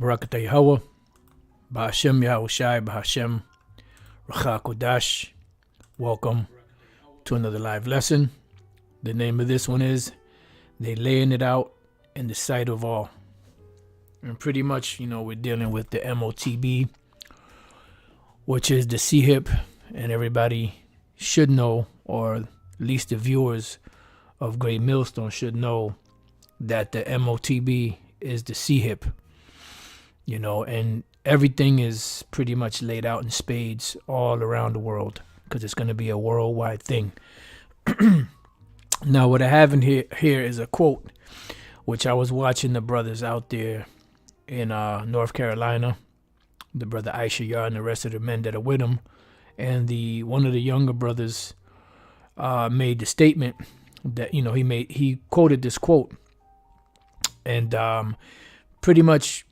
Barakatah Yahweh, Ba'ashem Yahushai, Ba'ashem Racha Kodash. Welcome to another live lesson. The name of this one is They Laying It Out in the Sight of All. And pretty much, we're dealing with the motb, which is the C-hip, and everybody should know, or at least the viewers of Great Millstone should know, that the motb is the C-hip. And everything is pretty much laid out in spades all around the world, because it's going to be a worldwide thing. Now, what I have in here is a quote, which I was watching the brothers out there in North Carolina, the brother Aisha Yar and the rest of the men that are with him, and one of the younger brothers made the statement that he quoted this quote, and pretty much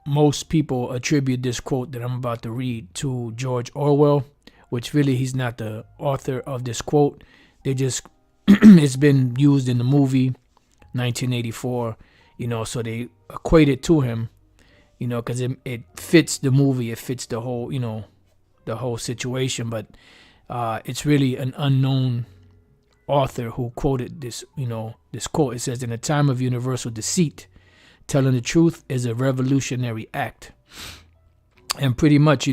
most people attribute this quote that I'm about to read to George Orwell, which really he's not the author of this quote. They just it's been used in the movie 1984, so they equate it to him, because it fits the movie, it fits the whole, the whole situation. But it's really an unknown author who quoted this, this quote. It says, "In a time of universal deceit, telling the truth is a revolutionary act." And pretty much,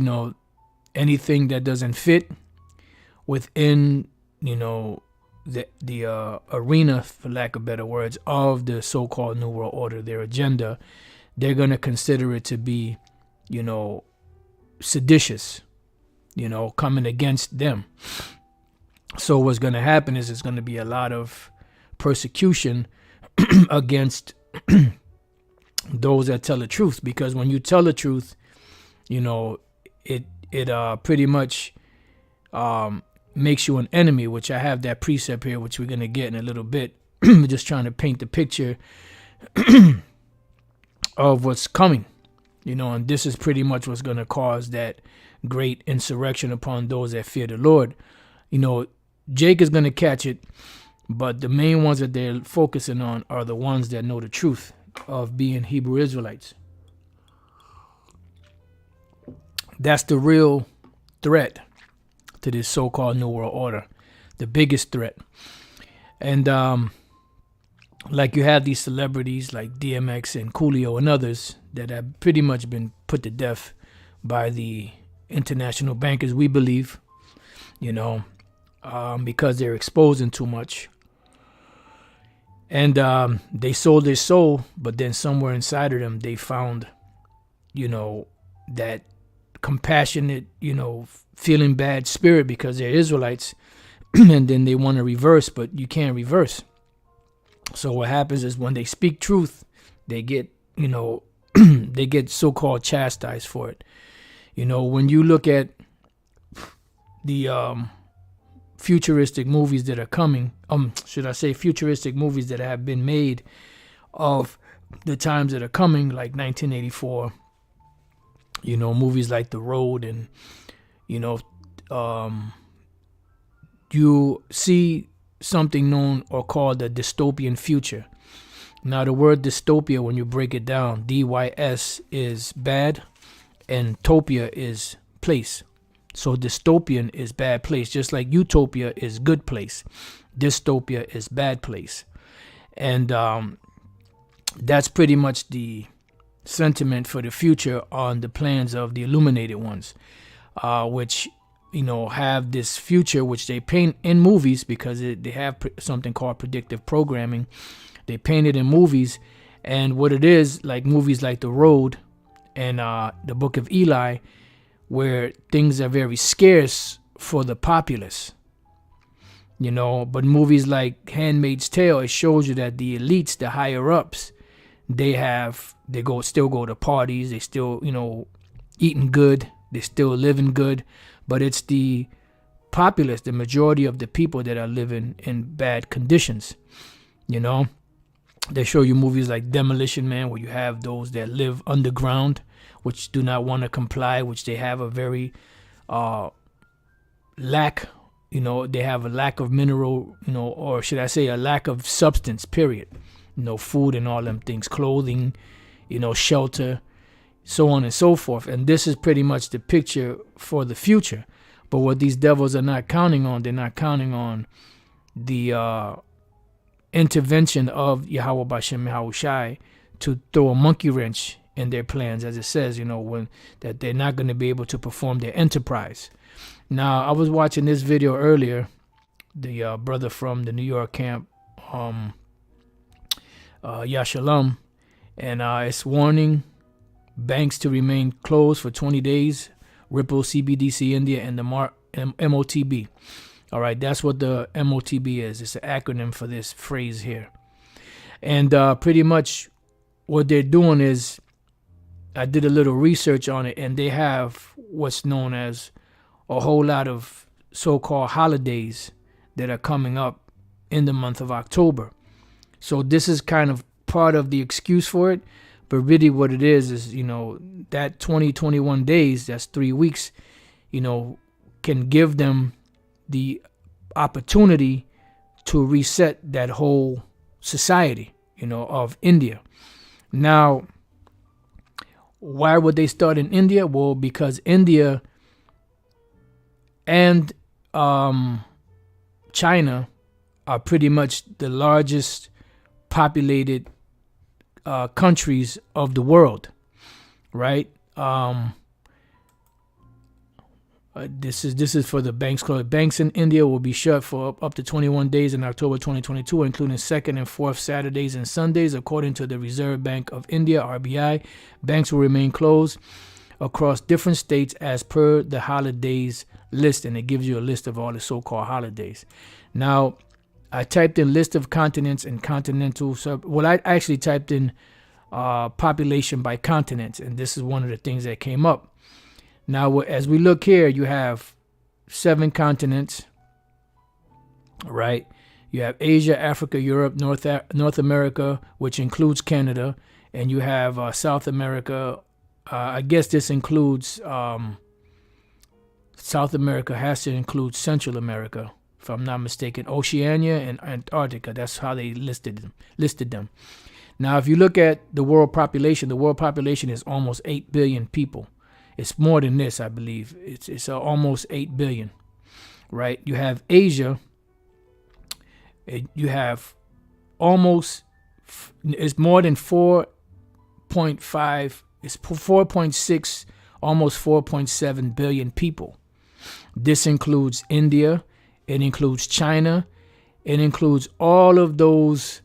anything that doesn't fit within, the arena, for lack of better words, of the so-called New World Order, their agenda, they're going to consider it to be, seditious, coming against them. So what's going to happen is there's going to be a lot of persecution against those that tell the truth, because when you tell the truth, it pretty much makes you an enemy, which I have that precept here, which we're going to get in a little bit. We're just trying to paint the picture of what's coming, and this is pretty much what's going to cause that great insurrection upon those that fear the Lord. Jake is going to catch it, but the main ones that they're focusing on are the ones that know the truth of being Hebrew Israelites. That's the real threat to this so-called New World Order, the biggest threat. And like you have these celebrities like DMX and Coolio and others that have pretty much been put to death by the international bankers, we believe, because they're exposing too much. And they sold their soul, but then somewhere inside of them, they found, that compassionate, feeling bad spirit, because they're Israelites, and then they want to reverse, but you can't reverse. So what happens is when they speak truth, they get, they get so-called chastised for it. When you look at the futuristic movies that are coming, futuristic movies that have been made of the times that are coming, like 1984, movies like The Road, and you see something known or called the dystopian future. Now, the word dystopia, when you break it down, DYS is bad and topia is place. So dystopian is bad place, just like utopia is good place. Dystopia is bad place. And that's pretty much the sentiment for the future on the plans of the illuminated ones, which have this future which they paint in movies, because they have something called predictive programming. They paint it in movies, and what it is, like movies like The Road and the Book of Eli, where things are very scarce for the populace, but movies like Handmaid's Tale, it shows you that the elites, the higher ups, they still go to parties, they still, eating good, they still living good, but it's the populace, the majority of the people, that are living in bad conditions. They show you movies like Demolition Man, where you have those that live underground, which do not want to comply, which they have a very lack, they have a lack of mineral, or should I say a lack of substance, period. Food and all them things, clothing, shelter, so on and so forth. And this is pretty much the picture for the future. But what these devils are not counting on, they're not counting on the intervention of Yahweh Bashem Yahushai to throw a monkey wrench in their plans, as it says, when that they're not going to be able to perform their enterprise. Now, I was watching this video earlier, the brother from the New York camp, Yashalom, and it's warning banks to remain closed for 20 days, Ripple, CBDC, India, and the MOTB. All right, that's what the MOTB is. It's an acronym for this phrase here. And pretty much what they're doing is, I did a little research on it, and they have what's known as a whole lot of so-called holidays that are coming up in the month of October. So this is kind of part of the excuse for it. But really what it is, that 21 days, that's 3 weeks, can give them the opportunity to reset that whole society, of India. Now, why would they start in India? Well, because India and China are pretty much the largest populated countries of the world, right? This is for the banks. Banks in India will be shut for up to 21 days in October 2022, including second and fourth Saturdays and Sundays, according to the Reserve Bank of India, RBI. Banks will remain closed across different states as per the holidays list, and it gives you a list of all the so-called holidays. Now, I typed in list of continents and continental I actually typed in population by continents, and this is one of the things that came up. Now, as we look here, you have 7 continents, right? You have Asia, Africa, Europe, North America, which includes Canada, and you have South America. I guess this includes South America has to include Central America, if I'm not mistaken, Oceania and Antarctica. That's how they listed them. Now, if you look at the world population is almost 8 billion people. It's more than this, I believe. It's almost 8 billion, right? You have Asia. You have it's more than 4.5. It's 4.6, almost 4.7 billion people. This includes India. It includes China. It includes all of those,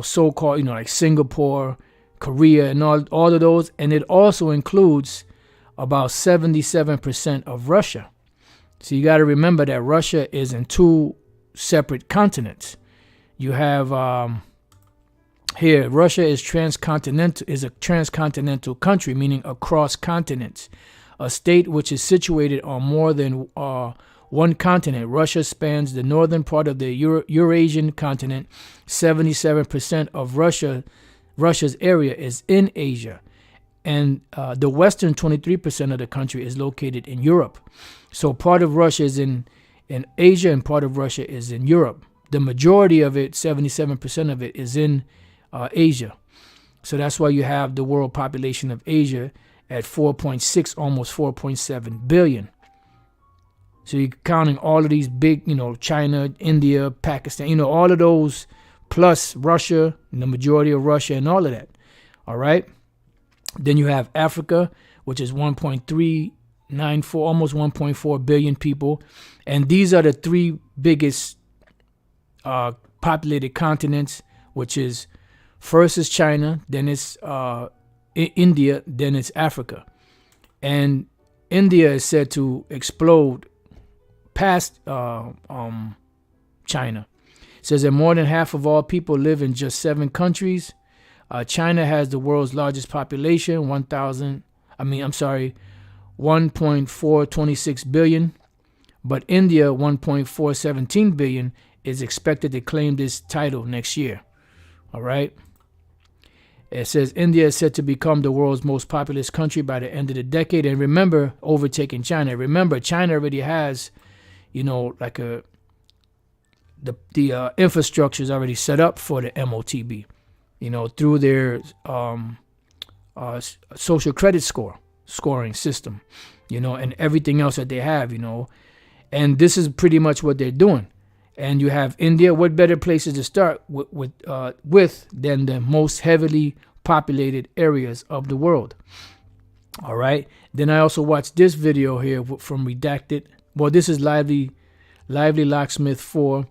so-called, like Singapore, Korea, and all of those. And it also includes about 77% of Russia. So you got to remember that Russia is in 2 separate continents. You have here, Russia is a transcontinental country, meaning across continents. A state which is situated on more than one continent. Russia spans the northern part of the Eurasian continent. 77% of Russia's area is in Asia. And the western 23% of the country is located in Europe. So part of Russia is in Asia and part of Russia is in Europe. The majority of it, 77% of it, is in Asia. So that's why you have the world population of Asia at 4.6, almost 4.7 billion. So you're counting all of these big, China, India, Pakistan, all of those, plus Russia, and the majority of Russia and all of that. All right. Then you have Africa, which is 1.394, almost 1.4 billion people. And these are the 3 biggest populated continents, which is first is China, then it's India, then it's Africa. And India is said to explode past China. It says that more than half of all people live in just 7 countries. China has the world's largest population, 1.426 billion, but India, 1.417 billion, is expected to claim this title next year. All right. It says India is set to become the world's most populous country by the end of the decade, and remember, overtaking China. Remember, China already has, like the infrastructure is already set up for the MOTB. Through their social credit scoring system, and everything else that they have, and this is pretty much what they're doing. And you have India. What better places to start with than the most heavily populated areas of the world? All right. Then I also watched this video here from Redacted. Well, this is Lively Locksmith 4,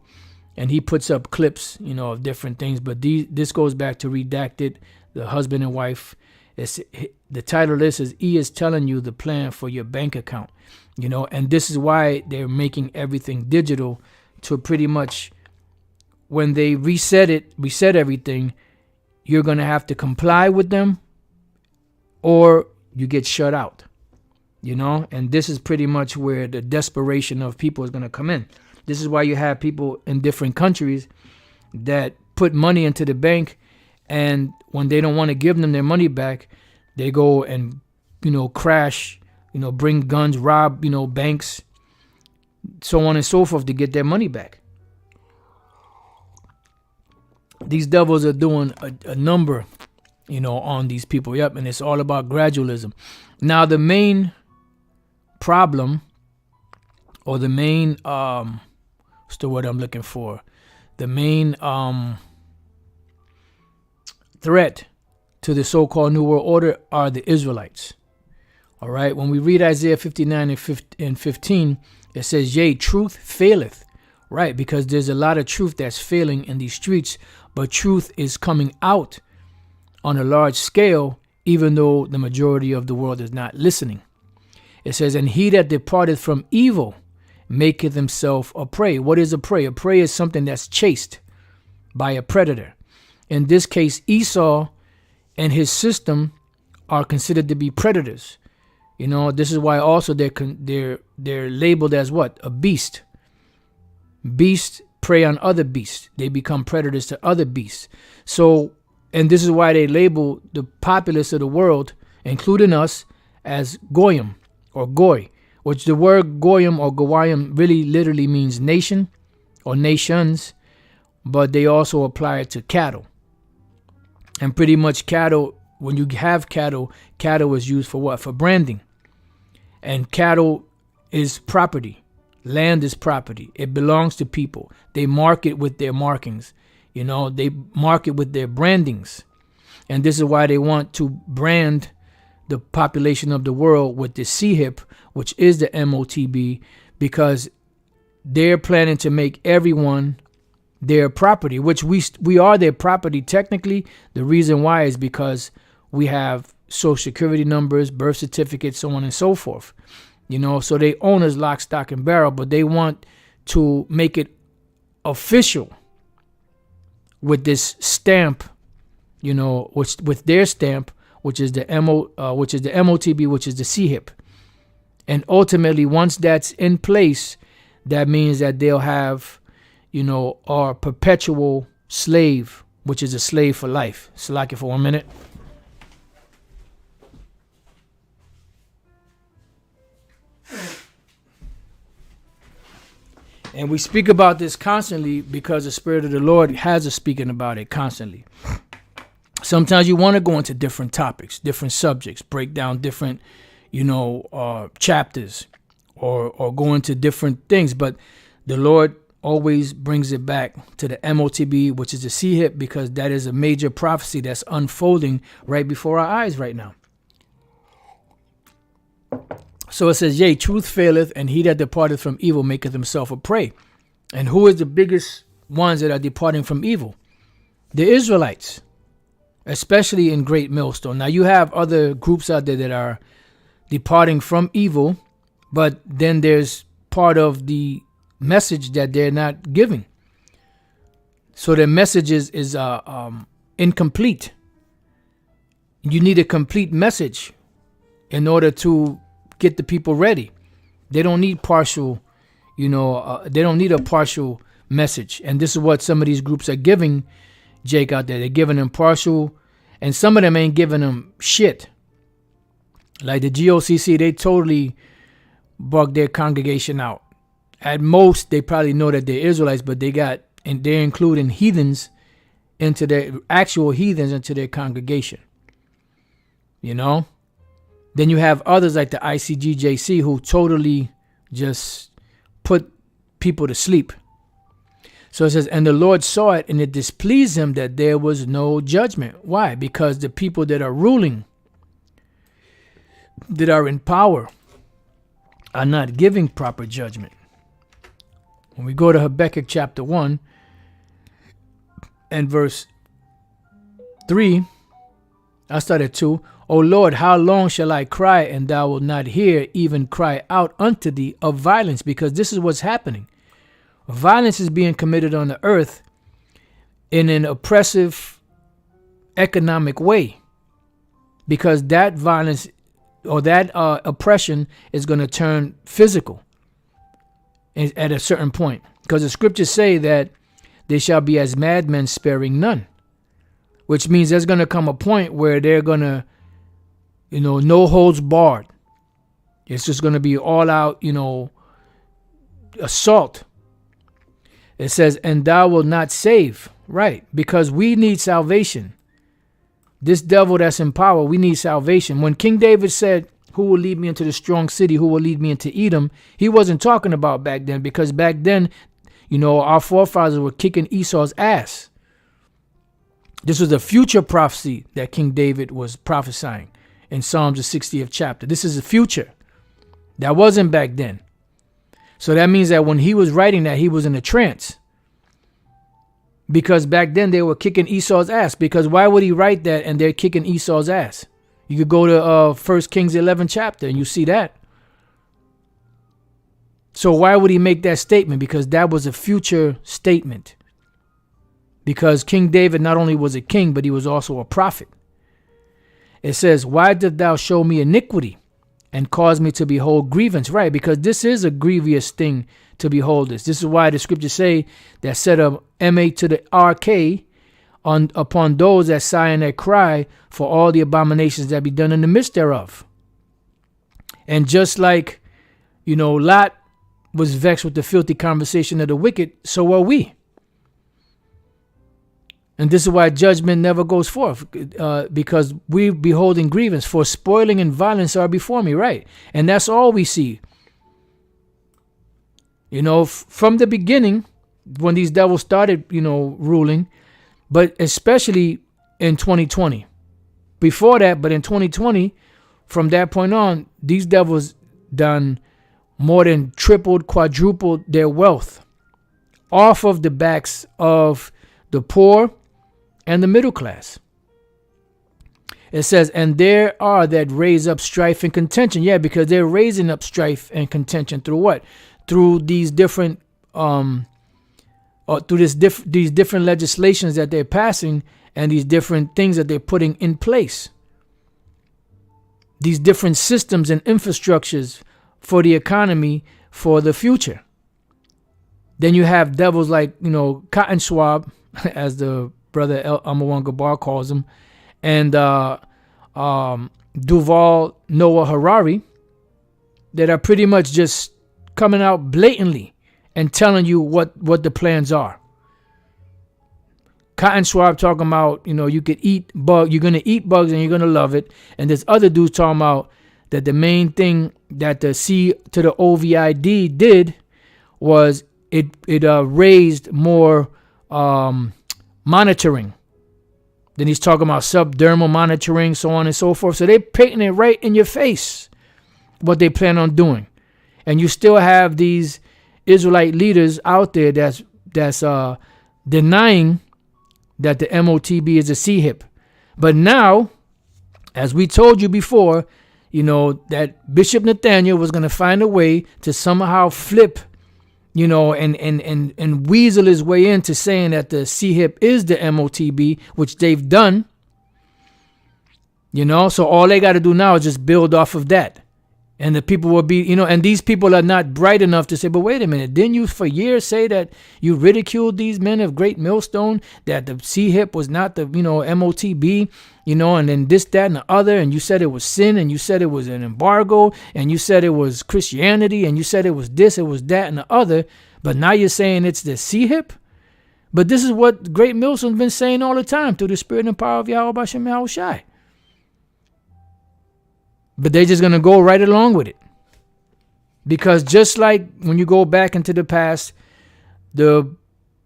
and he puts up clips, of different things. But this goes back to Redacted, the husband and wife. The title of this is "E is telling you the plan for your bank account," and this is why they're making everything digital. To pretty much, when they reset everything, you're going to have to comply with them or you get shut out, and this is pretty much where the desperation of people is going to come in. This is why you have people in different countries that put money into the bank, and when they don't want to give them their money back, they go and, crash, bring guns, rob, banks, so on and so forth, to get their money back. These devils are doing a number, on these people. Yep, and it's all about gradualism. Now, the main problem, or the main, what's the word I'm looking for? The main threat to the so-called New World Order are the Israelites. All right, when we read Isaiah 59 and 15, it says, "Yea, truth faileth." Right, because there's a lot of truth that's failing in these streets, but truth is coming out on a large scale, even though the majority of the world is not listening. It says, "And he that departed from evil maketh himself a prey." What is a prey? A prey is something that's chased by a predator. In this case, Esau and his system are considered to be predators. This is why also they're labeled as what? A beast. Beasts prey on other beasts. They become predators to other beasts. So, and this is why they label the populace of the world, including us, as Goyim or Goy, which the word Goyim or Goyim really literally means nation or nations, but they also apply it to cattle. And pretty much cattle, when you have cattle is used for what? For branding. And cattle is property. Land is property. It belongs to people. They mark it with their markings. They mark it with their brandings. And this is why they want to brand the population of the world with the CHIP, which is the motb, because they're planning to make everyone their property, which we are their property technically. The reason why is because we have social security numbers, birth certificates, so on and so forth. So they own us lock, stock, and barrel, but they want to make it official with this stamp, with their stamp, which is the motb, which is the CHIP. And ultimately, once that's in place, that means that they'll have, our perpetual slave, which is a slave for life. Slack it for 1 minute. And we speak about this constantly because the Spirit of the Lord has us speaking about it constantly. Sometimes you want to go into different topics, different subjects, break down different, chapters or go into different things. But the Lord always brings it back to the motb, which is the CHIP, because that is a major prophecy that's unfolding right before our eyes right now. So it says, "Yea, truth faileth, and he that departeth from evil maketh himself a prey." And who is the biggest ones that are departing from evil? The Israelites, especially in Great Millstone. Now you have other groups out there that are departing from evil, but then there's part of the message that they're not giving. So their message is incomplete. You need a complete message in order to get the people ready. They don't need partial, they don't need a partial message. And this is what some of these groups are giving Jake out there. They're giving them partial, and some of them ain't giving them shit. Like the GOCC, they totally bugged their congregation out. At most, they probably know that they're Israelites, but they're including heathens into their actual heathens into their congregation. you know. Then you have others like the ICGJC who totally just put people to sleep. So it says, and the Lord saw it, and it displeased him that there was no judgment. Why? Because the people that are ruling, that are in power, are not giving proper judgment. When we go to Habakkuk chapter 1 and verse 3, I start at 2. O Lord, how long shall I cry, and thou wilt not hear, even cry out unto thee of violence? Because this is what's happening. Violence is being committed on the earth in an oppressive economic way, because that violence or that oppression is going to turn physical at a certain point. Because the scriptures say that they shall be as madmen, sparing none, which means there's going to come a point where they're going to, no holds barred. It's just going to be all out, assault. It says, and thou wilt not save. Right. Because we need salvation. This devil that's in power, we need salvation. When King David said, who will lead me into the strong city? Who will lead me into Edom? He wasn't talking about back then, because back then, our forefathers were kicking Esau's ass. This was a future prophecy that King David was prophesying in Psalms the 60th chapter. This is the future. That wasn't back then. So that means that when he was writing that, he was in a trance. Because back then they were kicking Esau's ass. Because why would he write that and they're kicking Esau's ass? You could go to 1 Kings 11 chapter and you see that. So why would he make that statement? Because that was a future statement. Because King David not only was a king, but he was also a prophet. It says, why did thou show me iniquity and cause me to behold grievance? Right, because this is a grievous thing to behold this. This is why the scriptures say that set up MA to the RK upon those that sigh and that cry for all the abominations that be done in the midst thereof. And just like, Lot was vexed with the filthy conversation of the wicked, so are we. And this is why judgment never goes forth, because we beholding grievance, for spoiling and violence are before me, right? And that's all we see. From the beginning, when these devils started, ruling, but especially in 2020. Before that, but in 2020, from that point on, these devils done more than tripled, quadrupled their wealth off of the backs of the poor and the middle class. It says, and there are that raise up strife and contention. Yeah, because they're raising up strife and contention through what? Through these different these different legislations that they're passing, and these different things that they're putting in place. These different systems and infrastructures for the economy for the future. Then you have devils like, Cotton Swab, as the brother Amawan Gabar calls him, and Duval Noah Harari, that are pretty much just coming out blatantly and telling you what the plans are. Cotton Swab talking about, you could eat bug, you're gonna eat bugs and you're gonna love it. And there's other dudes talking about that the main thing that the C to the OVID did was it raised more monitoring. Then he's talking about subdermal monitoring, so on and so forth. So they're painting it right in your face what they plan on doing. And you still have these Israelite leaders out there that's denying that the MOTB is a CHIP. But now, as we told you before, that Bishop Nathaniel was going to find a way to somehow flip, and weasel his way into saying that the CHIP is the MOTB, which they've done. So all they got to do now is just build off of that. And the people will be, and these people are not bright enough to say, but wait a minute, didn't you for years say that you ridiculed these men of great millstone, that the CHIP was not the, MOTB, and then this, that, and the other, and you said it was sin, and you said it was an embargo, and you said it was Christianity, and you said it was this, it was that, and the other, but now you're saying it's the CHIP? But this is what great millstone's been saying all the time through the spirit and power of Yahweh Bashem Yahushai. But they're just going to go right along with it. Because just like when you go back into the past, the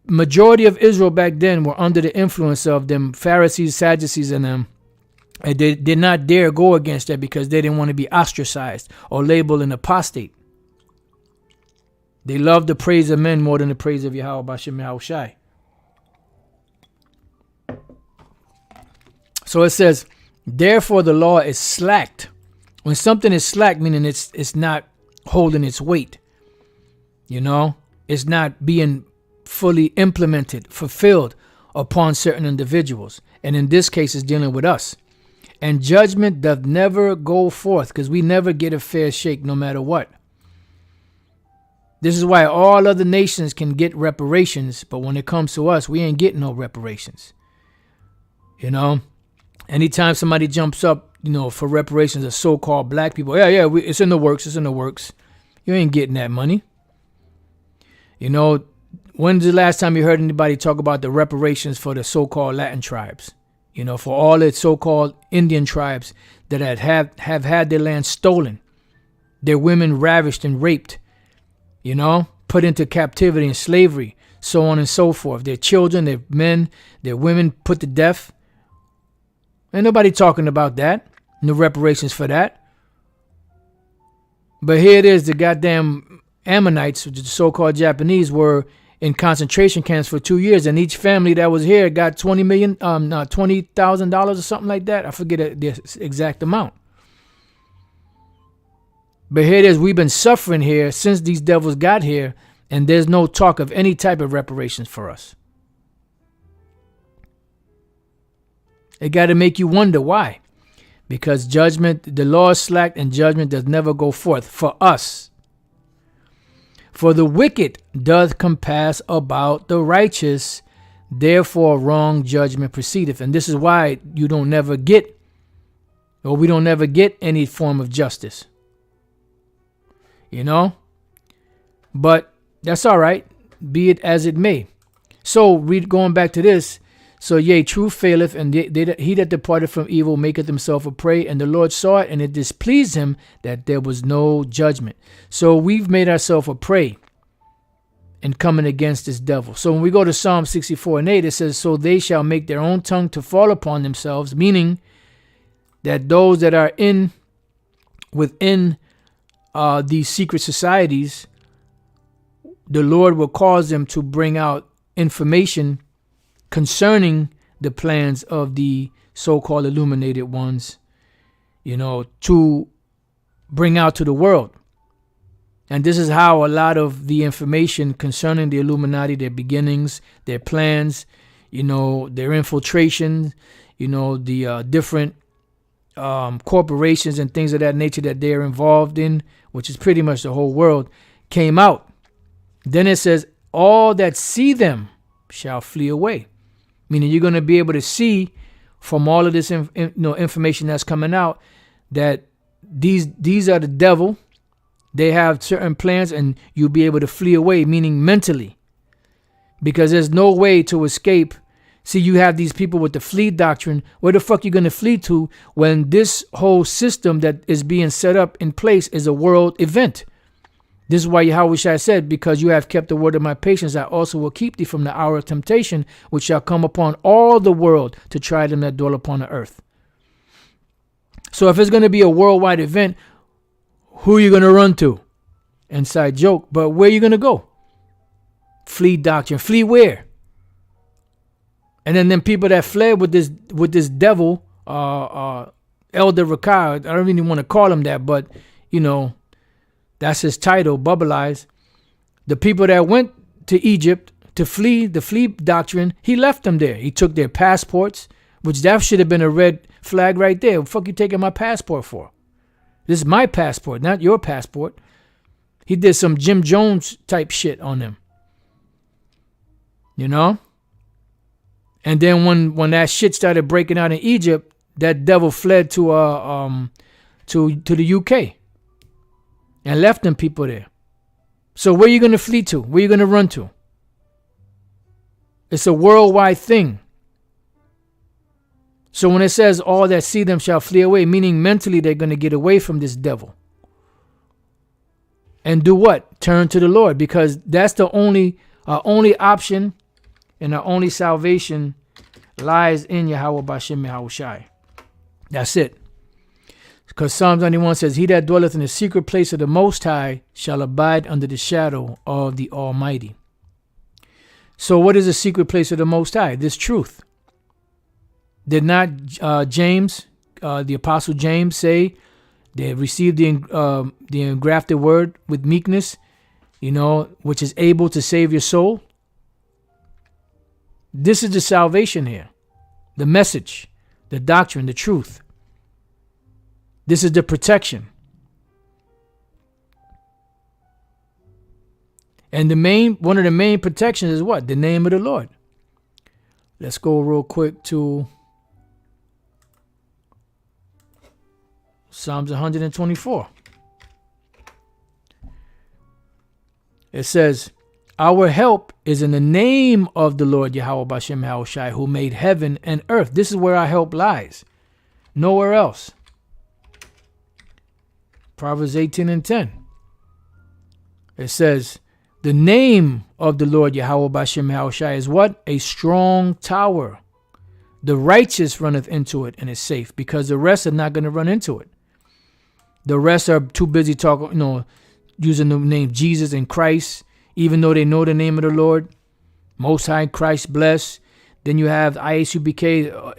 majority of Israel back then were under the influence of them Pharisees, Sadducees, and them. And they did not dare go against that because they didn't want to be ostracized or labeled an apostate. They loved the praise of men more than the praise of Yahweh B'Shem Yahushai. So it says, therefore the law is slacked. When something is slack, meaning it's not holding its weight. You know, it's not being fully implemented, fulfilled upon certain individuals. And in this case, it's dealing with us. And judgment doth never go forth, because we never get a fair shake no matter what. This is why all other nations can get reparations, but when it comes to us, we ain't getting no reparations. You know, anytime somebody jumps up, you know, for reparations of so-called black people, it's in the works, it's in the works. You ain't getting that money. You know, when's the last time you heard anybody talk about the reparations for the so-called Latin tribes? You know, for all the so-called Indian tribes that have had their land stolen, their women ravished and raped, you know, put into captivity and slavery, so on and so forth. Their children, their men, their women put to death. Ain't nobody talking about that. No reparations for that. But here it is, the goddamn Ammonites, the so-called Japanese, were in concentration camps for 2 years, and each family that was here got $20,000 or something like that. I forget the exact amount. But here it is, we've been suffering here since these devils got here, and there's no talk of any type of reparations for us. It got to make you wonder why. Because judgment, the law is slacked, and judgment does never go forth for us. For the wicked doth compass about the righteous, therefore wrong judgment proceedeth. And this is why we don't never get any form of justice. You know? But that's all right, be it as it may. So, going back to this, so yea, truth faileth, and he that departed from evil maketh himself a prey, and the Lord saw it, and it displeased him that there was no judgment. So we've made ourselves a prey in coming against this devil. So when we go to Psalm 64:8, it says, so they shall make their own tongue to fall upon themselves, meaning that those that are within these secret societies, the Lord will cause them to bring out information concerning the plans of the so-called illuminated ones, you know, to bring out to the world. And this is how a lot of the information concerning the Illuminati, their beginnings, their plans, you know, their infiltration, you know, the different corporations and things of that nature that they're involved in, which is pretty much the whole world, came out. Then it says, all that see them shall flee away. Meaning you're going to be able to see from all of this information that's coming out that these are the devil. They have certain plans, and you'll be able to flee away, meaning mentally. Because there's no way to escape. See, you have these people with the flee doctrine. Where the fuck you going to flee to when this whole system that is being set up in place is a world event? This is why Yahweh Shai said, because you have kept the word of my patience, I also will keep thee from the hour of temptation, which shall come upon all the world to try them that dwell upon the earth. So if it's going to be a worldwide event, who are you going to run to? Inside joke, but where are you going to go? Flee doctrine. Flee where? And then people that fled with this devil, Elder Rakar, I don't really want to call him that, but, you know, that's his title, Bubble Eyes. The people that went to Egypt to flee the flee doctrine, he left them there. He took their passports, which that should have been a red flag right there. What the fuck you taking my passport for? This is my passport, not your passport. He did some Jim Jones type shit on them. You know? And then when that shit started breaking out in Egypt, that devil fled to the UK and left them people there. So where are you going to flee to? Where are you going to run to? It's a worldwide thing. So when it says all that see them shall flee away, meaning mentally they're going to get away from this devil. And do what? Turn to the Lord, because that's the only option, and our only salvation lies in Yahweh Bashem Yahushai. That's it. Because Psalms 91 says, he that dwelleth in the secret place of the Most High shall abide under the shadow of the Almighty. So what is the secret place of the Most High? This truth. Did not James, the Apostle James, say they received the engrafted word with meekness, which is able to save your soul? This is the salvation here, the message, the doctrine, the truth. This is the protection. And one of the main protections is what? The name of the Lord. Let's go real quick to Psalms 124. It says, our help is in the name of the Lord Yahweh Bashem Yahushai, who made heaven and earth. This is where our help lies. Nowhere else. Proverbs 18:10. It says, the name of the Lord Yahweh Bashem Yahushai is what? A strong tower. The righteous runneth into it and is safe, because the rest are not going to run into it. The rest are too busy talking, using the name Jesus and Christ, even though they know the name of the Lord. Most High, Christ bless. Then you have ISUBK,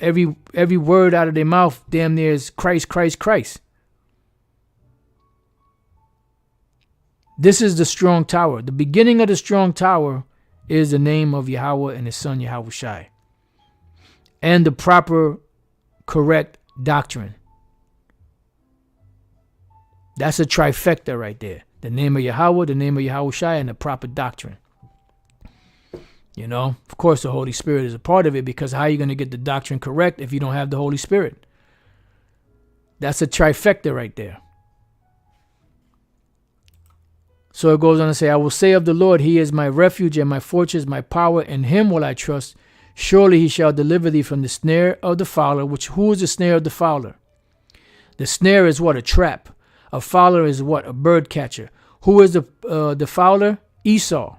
every word out of their mouth damn near is Christ, Christ, Christ. This is the strong tower. The beginning of the strong tower is the name of Yahweh and his son Yahushai, and the proper, correct doctrine. That's a trifecta right there. The name of Yahweh, the name of Yahushai, and the proper doctrine. Of course, the Holy Spirit is a part of it, because how are you going to get the doctrine correct if you don't have the Holy Spirit? That's a trifecta right there. So it goes on to say, I will say of the Lord, he is my refuge and my fortress, my power, in him will I trust. Surely he shall deliver thee from the snare of the fowler. Who is the snare of the fowler? The snare is what? A trap. A fowler is what? A bird catcher. Who is the fowler? Esau.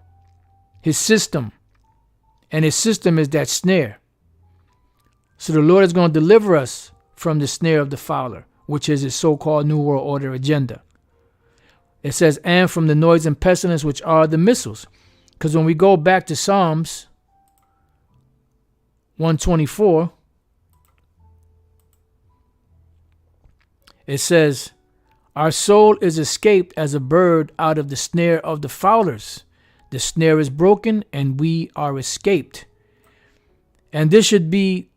His system. And his system is that snare. So the Lord is going to deliver us from the snare of the fowler, which is his so-called New World Order agenda. It says, and from the noise and pestilence, which are the missiles. Because when we go back to Psalms 124, it says, our soul is escaped as a bird out of the snare of the fowlers. The snare is broken and we are escaped. And this should be,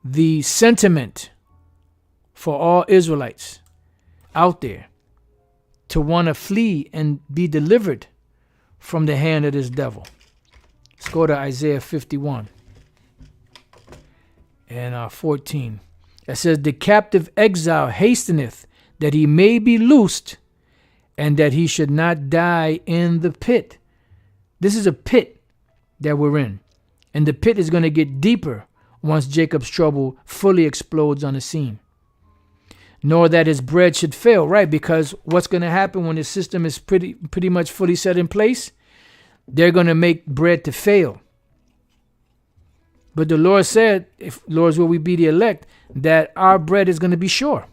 the sentiment for all Israelites out there, to want to flee and be delivered from the hand of this devil. Let's go to Isaiah 51 and 14. It says, the captive exile hasteneth that he may be loosed, and that he should not die in the pit. This is a pit that we're in. And the pit is going to get deeper once Jacob's trouble fully explodes on the scene. Nor that his bread should fail, right? Because what's going to happen when the system is pretty much fully set in place? They're going to make bread to fail. But the Lord said, if Lord's will we be the elect, that our bread is going to be sure.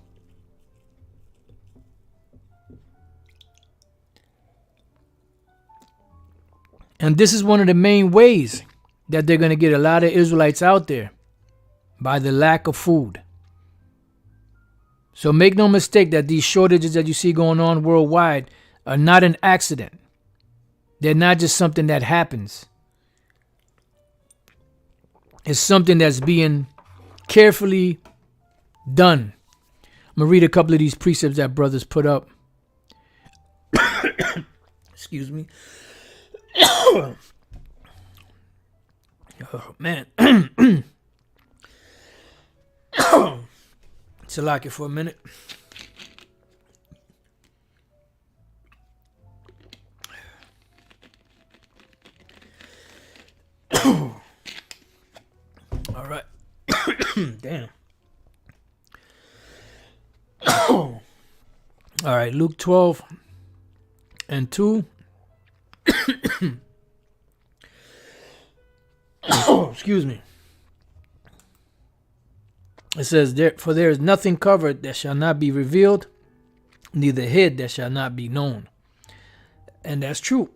And this is one of the main ways that they're going to get a lot of Israelites out there, by the lack of food. So make no mistake that these shortages that you see going on worldwide are not an accident. They're not just something that happens. It's something that's being carefully done. I'm going to read a couple of these precepts that brothers put up. Excuse me. Oh, man. Salaki for a minute. right, Luke 12 and 2. Excuse me. It says, for there is nothing covered that shall not be revealed, neither hid that shall not be known. And that's true.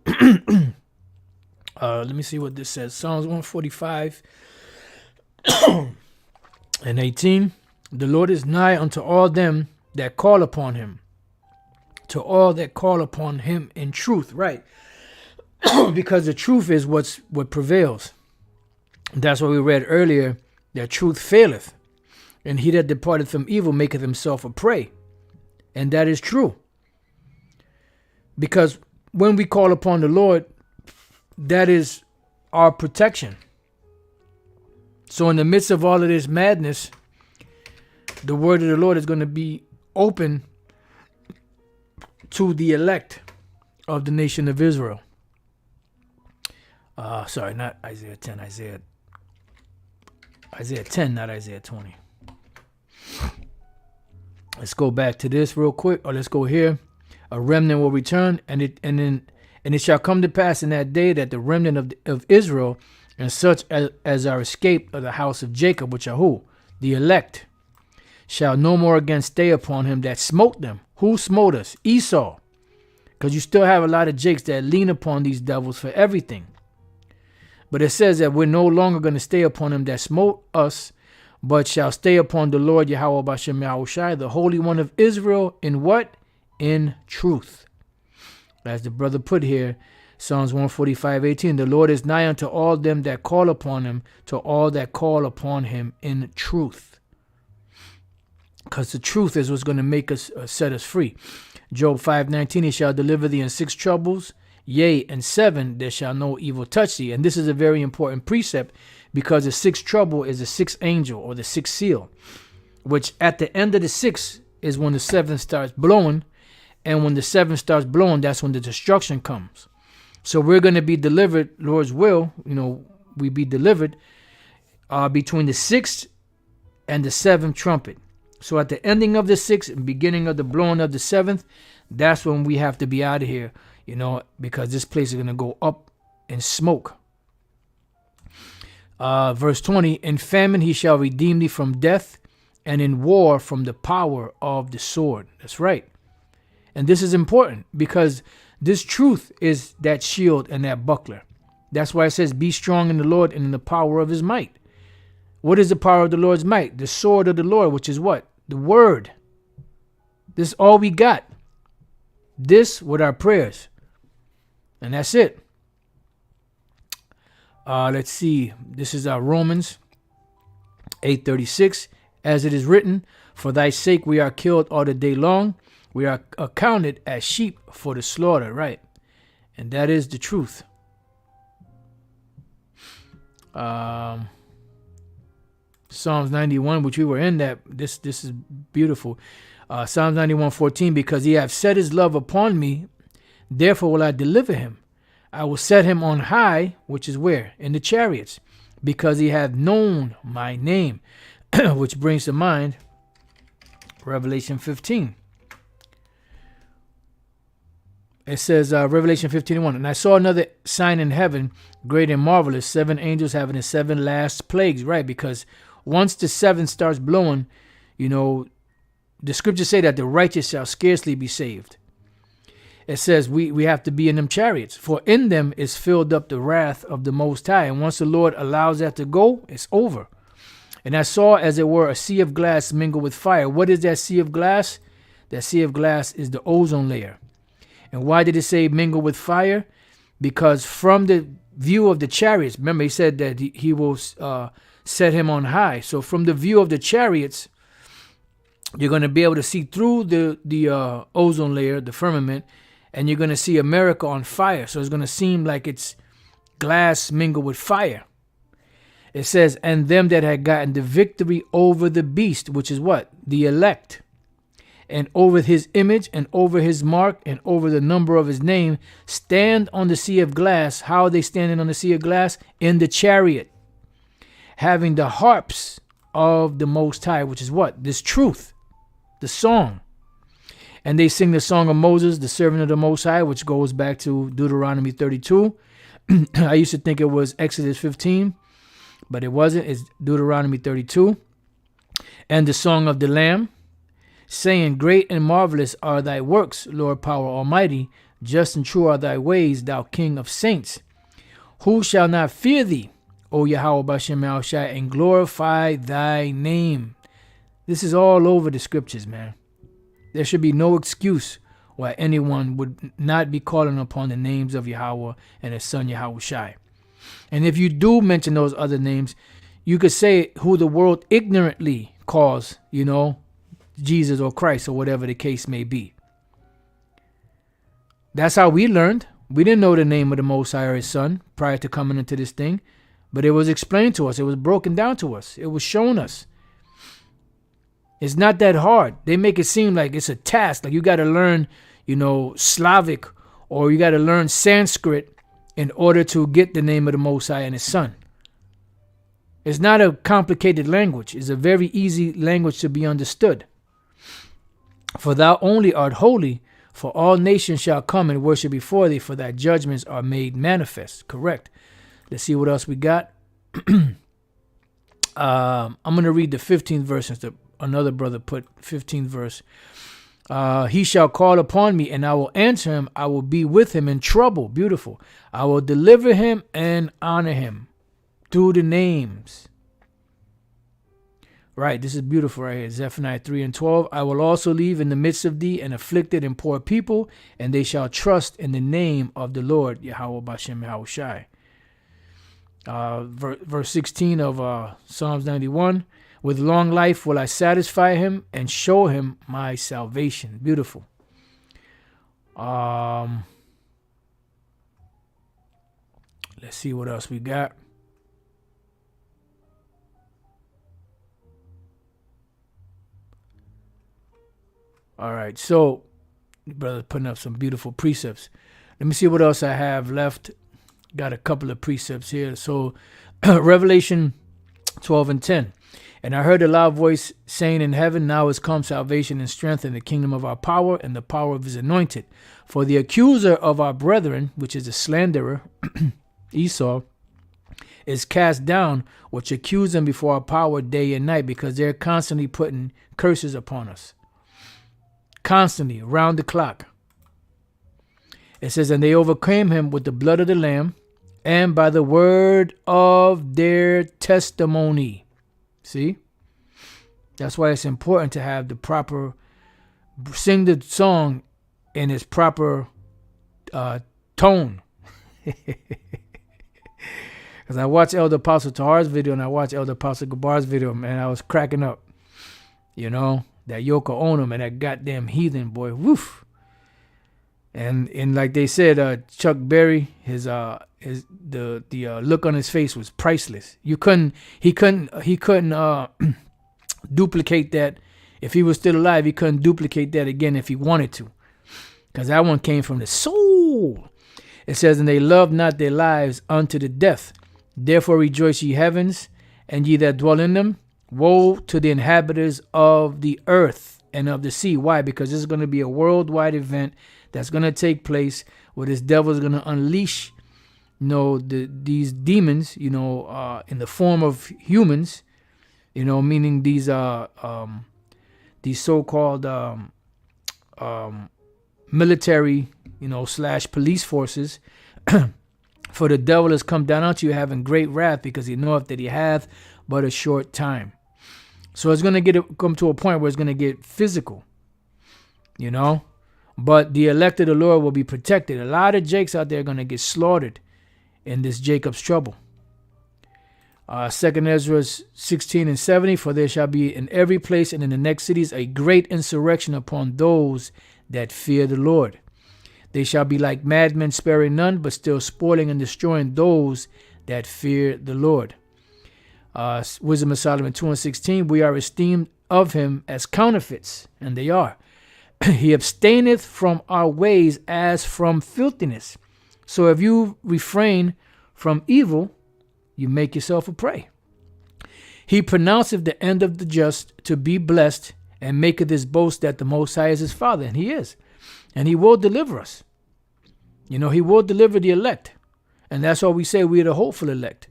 Let me see what this says. Psalms 145 and 18. The Lord is nigh unto all them that call upon him, to all that call upon him in truth. Right. Because the truth is what prevails. That's what we read earlier, that truth faileth. And he that departeth from evil maketh himself a prey. And that is true. Because when we call upon the Lord, that is our protection. So in the midst of all of this madness, the word of the Lord is going to be open to the elect of the nation of Israel. Sorry, not Isaiah 10, Isaiah 10, not Isaiah 20. Let's go back to this real quick, or let's go here. A remnant will return, and it shall come to pass in that day that the remnant of Israel, and such as are escaped of the house of Jacob, which are who? The elect, shall no more again stay upon him that smote them. Who smote us? Esau. Because you still have a lot of Jakes that lean upon these devils for everything. But it says that we're no longer going to stay upon him that smote us, but shall stay upon the Lord Yahweh Bashem Yahushai, the Holy One of Israel, in what? In truth. As the brother put here, Psalms 145:18, the Lord is nigh unto all them that call upon him, to all that call upon him in truth. Because the truth is what's going to make us, set us free. Job 5:19, he shall deliver thee in 6 troubles, yea, in 7 there shall no evil touch thee. And this is a very important precept, because the 6th trouble is the 6th angel, or the 6th seal, which at the end of the 6th is when the 7th starts blowing. And when the 7th starts blowing, that's when the destruction comes. So we're going to be delivered, Lord's will, we be delivered between the 6th and the 7th trumpet. So at the ending of the 6th and beginning of the blowing of the 7th, that's when we have to be out of here, because this place is going to go up in smoke. Verse 20, in famine he shall redeem thee from death, and in war from the power of the sword. That's right. And this is important, because this truth is that shield and that buckler. That's why it says, be strong in the Lord and in the power of his might. What is the power of the Lord's might? The sword of the Lord, which is what? The word. This is all we got. This with our prayers. And that's it. Let's see. This is Romans 8:36. As it is written, for thy sake we are killed all the day long. We are accounted as sheep for the slaughter, right? And that is the truth. Psalms 91, which we were in, that this is beautiful. Psalms 91:14, because he hath set his love upon me, therefore will I deliver him. I will set him on high, which is where? In the chariots, because he hath known my name, which brings to mind Revelation 15. It says, Revelation 15:1, and I saw another sign in heaven, great and marvelous, 7 angels having the 7 last plagues, right? Because once the 7th starts blowing, the scriptures say that the righteous shall scarcely be saved. It says we have to be in them chariots, for in them is filled up the wrath of the Most High. And once the Lord allows that to go, it's over. And I saw, as it were, a sea of glass mingled with fire. What is that sea of glass? That sea of glass is the ozone layer. And why did it say mingle with fire? Because from the view of the chariots, remember he said that he will set him on high. So from the view of the chariots, you're going to be able to see through the ozone layer, the firmament, and you're going to see America on fire. So it's going to seem like it's glass mingled with fire. It says, and them that had gotten the victory over the beast, which is what? The elect. And over his image, and over his mark, and over the number of his name, stand on the sea of glass. How are they standing on the sea of glass? In the chariot, having the harps of the Most High, which is what? This truth, the song. And they sing the song of Moses, the servant of the Most High, which goes back to Deuteronomy 32. I used to think it was Exodus 15, but it wasn't. It's Deuteronomy 32. And the song of the Lamb, saying, great and marvelous are thy works, Lord power almighty. Just and true are thy ways, thou King of saints. Who shall not fear thee, O Yahweh Bashem Yahushai, and glorify thy name? This is all over the scriptures, man. There should be no excuse why anyone would not be calling upon the names of Yahweh and his son Yahushai. And if you do mention those other names, you could say who the world ignorantly calls, Jesus or Christ or whatever the case may be. That's how we learned. We didn't know the name of the Most High or his son prior to coming into this thing, but it was explained to us. It was broken down to us. It was shown us. It's not that hard. They make it seem like it's a task. Like you got to learn, Slavic, or you got to learn Sanskrit in order to get the name of the Most High and his son. It's not a complicated language. It's a very easy language to be understood. For thou only art holy, for all nations shall come and worship before thee, for thy judgments are made manifest. Correct. Let's see what else we got. I'm going to read the 15th verse since another brother put 15th verse. He shall call upon me and I will answer him. I will be with him in trouble. Beautiful. I will deliver him and honor him through the names. Right, this is beautiful right here. Zephaniah 3 and 12. I will also leave in the midst of thee an afflicted and poor people, and they shall trust in the name of the Lord, Yahweh Bashem Yahushai. Verse 16 of Psalms 91. With long life will I satisfy him and show him my salvation. Beautiful. Let's see what else we got. All right, so brother putting up some beautiful precepts. Let me see what else I have left. Got a couple of precepts here. So Revelation 12 and 10. And I heard a loud voice saying in heaven, now is come salvation and strength in the kingdom of our power and the power of his anointed. For the accuser of our brethren, which is a slanderer, Esau, is cast down, which accuse them before our power day and night, because they're constantly putting curses upon us. Constantly, round the clock. It says, and they overcame him with the blood of the Lamb and by the word of their testimony. See? That's why it's important to have the proper, sing the song in its proper tone. Because I watched Elder Apostle Tahar's video and I watched Elder Apostle Gabar's video, man, I was cracking up. That Yoko Ono, man, that goddamn heathen boy, woof. And like they said, Chuck Berry, the look on his face was priceless. He couldn't duplicate that. If he was still alive, he couldn't duplicate that again if he wanted to, because that one came from the soul. It says, and they loved not their lives unto the death. Therefore rejoice, ye heavens, and ye that dwell in them. Woe to the inhabitants of the earth and of the sea. Why? Because this is going to be a worldwide event that's going to take place where this devil is going to unleash, these demons, in the form of humans, meaning these so-called military, / police forces. For the devil has come down unto you having great wrath, because he knoweth that he hath but a short time. So it's going to come to a point where it's going to get physical, but the elect of the Lord will be protected. A lot of Jakes out there are going to get slaughtered in this Jacob's trouble. 2 Ezra 16 and 70, for there shall be in every place and in the next cities a great insurrection upon those that fear the Lord. They shall be like madmen, sparing none, but still spoiling and destroying those that fear the Lord. Wisdom of Solomon 2 and 16, we are esteemed of him as counterfeits, and they are. He abstaineth from our ways as from filthiness. So if you refrain from evil, you make yourself a prey. He pronounceth the end of the just to be blessed, and maketh his boast that the Most High is his Father. And he is. And he will deliver us. He will deliver the elect. And that's why we say we are the hopeful elect.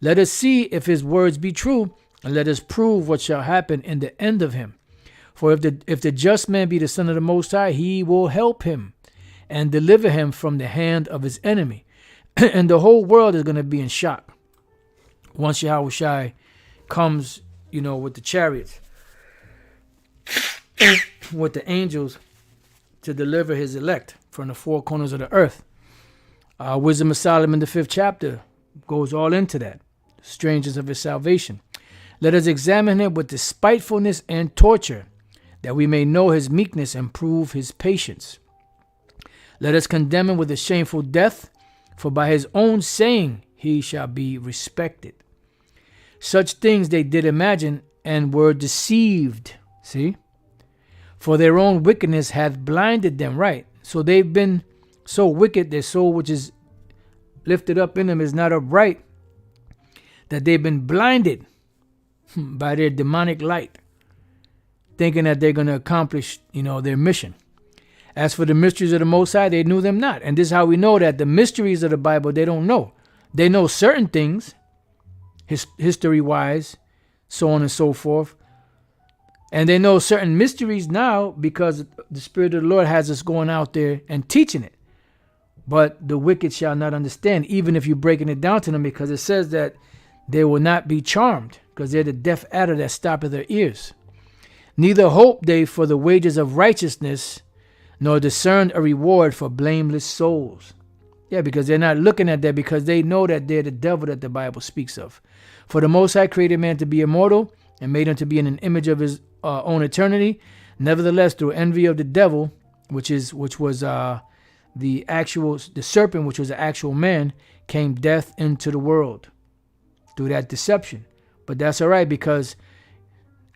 Let us see if his words be true, and let us prove what shall happen in the end of him. For if the just man be the son of the Most High, he will help him and deliver him from the hand of his enemy. And the whole world is going to be in shock once Yahushua comes, with the chariots, with the angels to deliver his elect from the four corners of the earth. Wisdom of Solomon, the 5th chapter, goes all into that. Strangers of his salvation. Let us examine him with despitefulness and torture, that we may know his meekness and prove his patience. Let us condemn him with a shameful death, for by his own saying he shall be respected. Such things they did imagine and were deceived. See? For their own wickedness hath blinded them. Right. So they've been so wicked, their soul which is lifted up in them is not upright, that they've been blinded by their demonic light, thinking that they're going to accomplish, their mission. As for the mysteries of the Most High, they knew them not. And this is how we know that the mysteries of the Bible, they don't know. They know certain things, history-wise, so on and so forth. And they know certain mysteries now because the Spirit of the Lord has us going out there and teaching it. But the wicked shall not understand, even if you're breaking it down to them, because it says that they will not be charmed, because they're the deaf adder that stoppeth their ears. Neither hope they for the wages of righteousness, nor discern a reward for blameless souls. Yeah, because they're not looking at that, because they know that they're the devil that the Bible speaks of. For the Most High created man to be immortal, and made him to be in an image of his own eternity. Nevertheless, through envy of the devil, which was the serpent, which was the actual man, came death into the world through that deception. But that's all right, because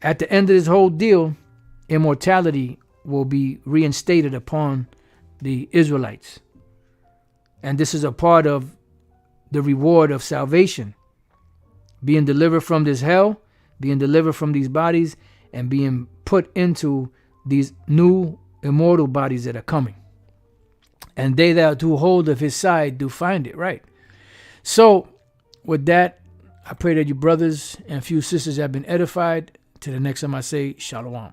at the end of this whole deal, immortality will be reinstated upon the Israelites. And this is a part of the reward of salvation, being delivered from this hell, being delivered from these bodies, and being put into these new immortal bodies that are coming. And they that do hold of his side do find it, right? So with that, I pray that you brothers and few sisters have been edified. Till the next time I say, Shalom.